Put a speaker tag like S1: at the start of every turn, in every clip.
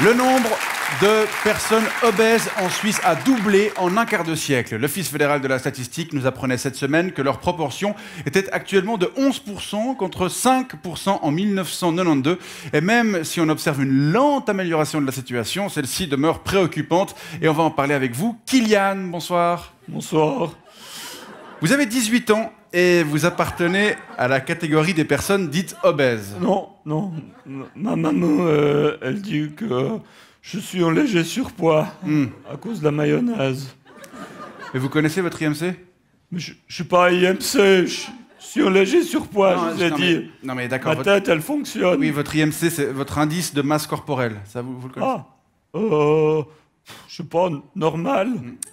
S1: Le nombre de personnes obèses en Suisse a doublé en un quart de siècle. L'Office fédéral de la statistique nous apprenait cette semaine que leur proportion était actuellement de 11% contre 5% en 1992. Et même si on observe une lente amélioration de la situation, celle-ci demeure préoccupante. Et on va en parler avec vous. Kylian, bonsoir.
S2: Bonsoir.
S1: Vous avez 18 ans et vous appartenez à la catégorie des personnes dites obèses.
S2: Non. Ma maman, elle dit que je suis en léger surpoids à cause de la mayonnaise.
S1: Et vous connaissez votre IMC?
S2: Mais je suis pas IMC, je suis en léger surpoids, je vous ai dit.
S1: Non mais d'accord.
S2: Ma tête, elle fonctionne.
S1: Oui, votre IMC, c'est votre indice de masse corporelle. Ça, vous le connaissez?
S2: Je sais pas, normal.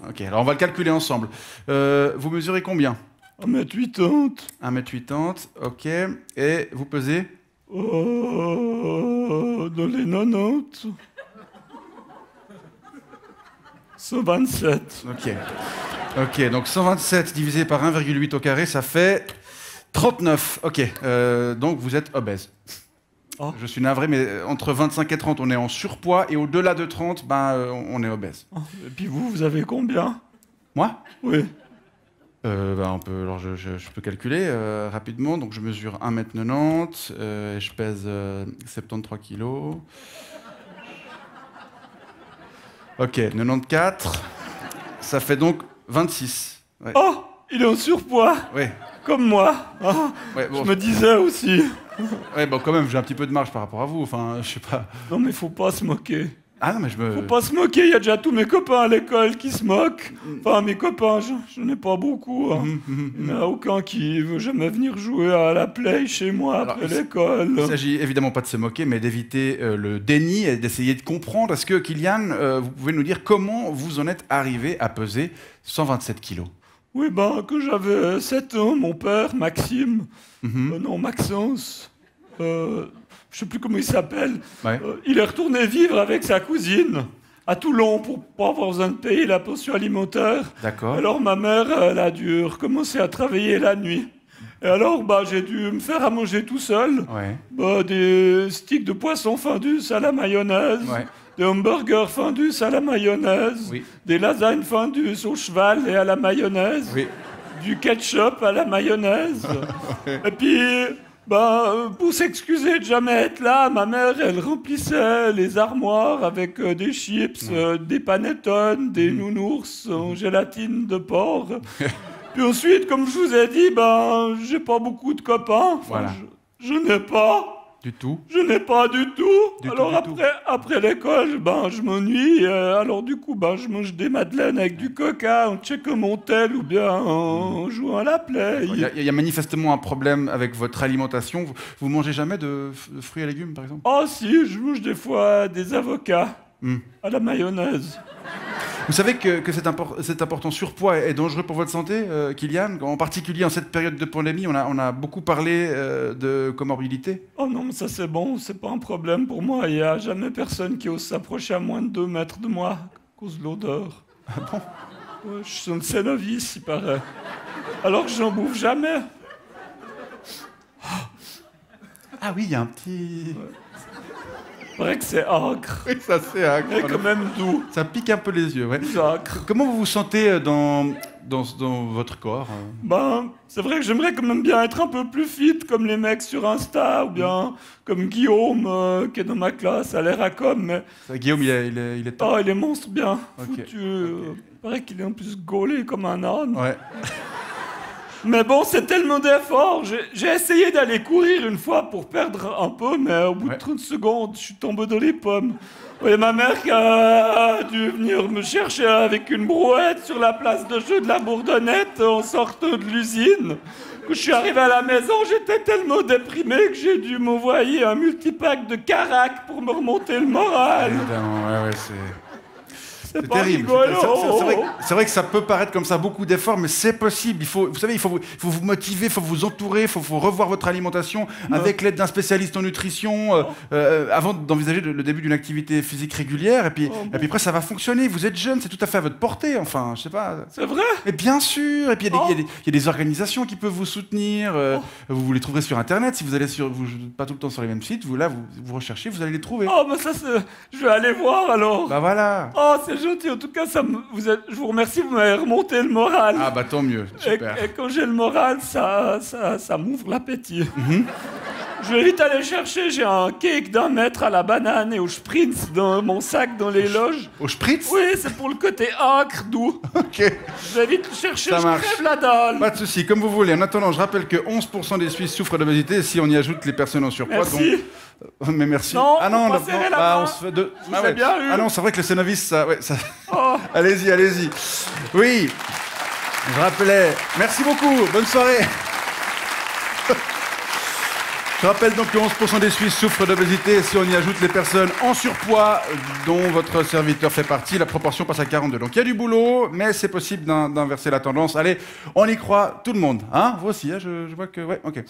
S1: Ok, alors on va le calculer ensemble. Vous mesurez combien?
S2: 1m80.
S1: 1m80, ok. Et vous pesez?
S2: Dans les 90. 127.
S1: Ok, donc 127 divisé par 1,8 au carré, ça fait 39. Ok, donc vous êtes obèse.
S2: Oh.
S1: Je suis navré, mais entre 25 et 30, on est en surpoids, et au-delà de 30, on est obèse.
S2: Et puis vous avez combien?
S1: Moi?
S2: Oui.
S1: Alors je peux calculer rapidement. Donc je mesure 1m90, et je pèse 73 kilos. Ok, 94. Ça fait donc 26. Ouais.
S2: Oh, il est en surpoids.
S1: Ouais.
S2: Comme moi.
S1: Ouais, bon,
S2: Je me disais aussi.
S1: Ouais, bon, quand même, j'ai un petit peu de marge par rapport à vous. Enfin, je sais pas.
S2: Non, mais faut pas se moquer.
S1: Ah non, mais
S2: Faut pas se moquer, il y a déjà tous mes copains à l'école qui se moquent. Enfin, mes copains, je n'ai pas beaucoup. Il n'y en a aucun qui veut jamais venir jouer à la play chez moi après l'école.
S1: Il ne s'agit évidemment pas de se moquer, mais d'éviter le déni et d'essayer de comprendre. Est-ce que, Kylian, vous pouvez nous dire comment vous en êtes arrivé à peser 127 kilos?
S2: Oui, quand j'avais 7 ans, mon père, Maxime, non, Maxence, je sais plus comment il s'appelle,
S1: Ouais.
S2: il est retourné vivre avec sa cousine à Toulon pour pas avoir besoin de payer la pension alimentaire.
S1: D'accord.
S2: Alors ma mère, elle a dû recommencer à travailler la nuit. Et alors, j'ai dû me faire à manger tout seul.
S1: Ouais.
S2: Des sticks de poisson fondus à la mayonnaise.
S1: Ouais.
S2: Des hamburgers fondus à la mayonnaise,
S1: Oui.
S2: des lasagnes fondues au cheval et à la mayonnaise,
S1: Oui.
S2: du ketchup à la mayonnaise. Et puis, pour s'excuser de jamais être là, ma mère, elle remplissait les armoires avec des chips, des panettone, des nounours en gélatine de porc. Puis ensuite, comme je vous ai dit, j'ai pas beaucoup de copains. Enfin,
S1: Voilà.
S2: je n'ai pas.
S1: Du tout.
S2: Je n'ai pas du tout. Alors
S1: tout.
S2: après l'école, je m'ennuie. Alors du coup, je mange des madeleines avec du coca en checkant mon tel ou bien en jouant à la play.
S1: Il y a manifestement un problème avec votre alimentation. Vous mangez jamais de fruits et légumes, par exemple?
S2: Oh si, je mange des fois des avocats à la mayonnaise.
S1: Vous savez que cet important surpoids est dangereux pour votre santé, Kylian? En particulier en cette période de pandémie, on a beaucoup parlé de comorbidité.
S2: Oh non, mais ça c'est bon, c'est pas un problème pour moi. Il n'y a jamais personne qui ose s'approcher à moins de 2 mètres de moi à cause de l'odeur.
S1: Ah bon?
S2: Ouais, je suis un cénovis, il paraît. Alors que j'en bouffe jamais.
S1: Ah oui, il y a un petit...
S2: Ouais. Il paraît que c'est acre.
S1: Oui, ça c'est acre.
S2: Mais quand même doux.
S1: Ça pique un peu les yeux, ouais.
S2: C'est acre.
S1: Comment vous vous sentez dans votre corps?
S2: C'est vrai que j'aimerais quand même bien être un peu plus fit comme les mecs sur Insta ou bien comme Guillaume qui est dans ma classe à l'air à com. Mais...
S1: Ça, Guillaume, il est top.
S2: Oh, il est monstre bien
S1: Ok.
S2: foutu. Il paraît qu'il est en plus gaulé comme un âne.
S1: Ouais.
S2: Mais bon, c'est tellement d'efforts. J'ai essayé d'aller courir une fois pour perdre un peu, mais au bout de 30 secondes, je suis tombé dans les pommes. Et ma mère qui a dû venir me chercher avec une brouette sur la place de jeu de la Bourdonnette en sortant de l'usine. Quand je suis arrivé à la maison, j'étais tellement déprimé que j'ai dû m'envoyer un multipack de carac pour me remonter le moral.
S1: Évidemment, ouais, C'est
S2: pas
S1: terrible.
S2: rigolo.
S1: C'est vrai que ça peut paraître comme ça beaucoup d'efforts, mais c'est possible. Vous savez, il faut vous motiver, il faut vous entourer, il faut revoir votre alimentation avec l'aide d'un spécialiste en nutrition avant d'envisager le début d'une activité physique régulière. Et puis après, ça va fonctionner. Vous êtes jeune, c'est tout à fait à votre portée. Enfin, je sais pas.
S2: C'est vrai?
S1: Mais bien sûr. Et puis il y a des organisations qui peuvent vous soutenir. Vous les trouverez sur Internet. Si vous allez pas tout le temps sur les mêmes sites, vous recherchez, vous allez les trouver.
S2: Oh, mais ça, je vais aller voir alors.
S1: Bah voilà.
S2: Oh, c'est gentil. En tout cas, je vous remercie, vous m'avez remonté le moral.
S1: Ah bah tant mieux. Super.
S2: Et quand j'ai le moral, ça m'ouvre l'appétit. Je vais vite aller chercher, j'ai un cake d'1 mètre à la banane et au spritz dans mon sac dans les loges.
S1: Au spritz?
S2: Oui, c'est pour le côté acre, doux.
S1: Ok.
S2: Je vais vite le chercher,
S1: Ça
S2: je
S1: marche.
S2: crève la dalle.
S1: Pas de souci, comme vous voulez. En attendant, je rappelle que 11% des Suisses souffrent d'obésité si on y ajoute les personnes en surpoids.
S2: Merci.
S1: Mais merci.
S2: Non,
S1: ah non,
S2: faut pas serrer la main.
S1: on se fait deux.
S2: Je vous ai bien eu.
S1: Ah non, c'est vrai que le Cénovis, ça.
S2: Oh.
S1: Allez-y. Oui. Je rappelais. Merci beaucoup. Bonne soirée. Je rappelle donc que 11% des Suisses souffrent d'obésité. Si on y ajoute les personnes en surpoids, dont votre serviteur fait partie, la proportion passe à 42. Donc il y a du boulot, mais c'est possible d'inverser la tendance. Allez, on y croit, tout le monde. Hein? Vous aussi, hein, je vois que... Ouais, ok.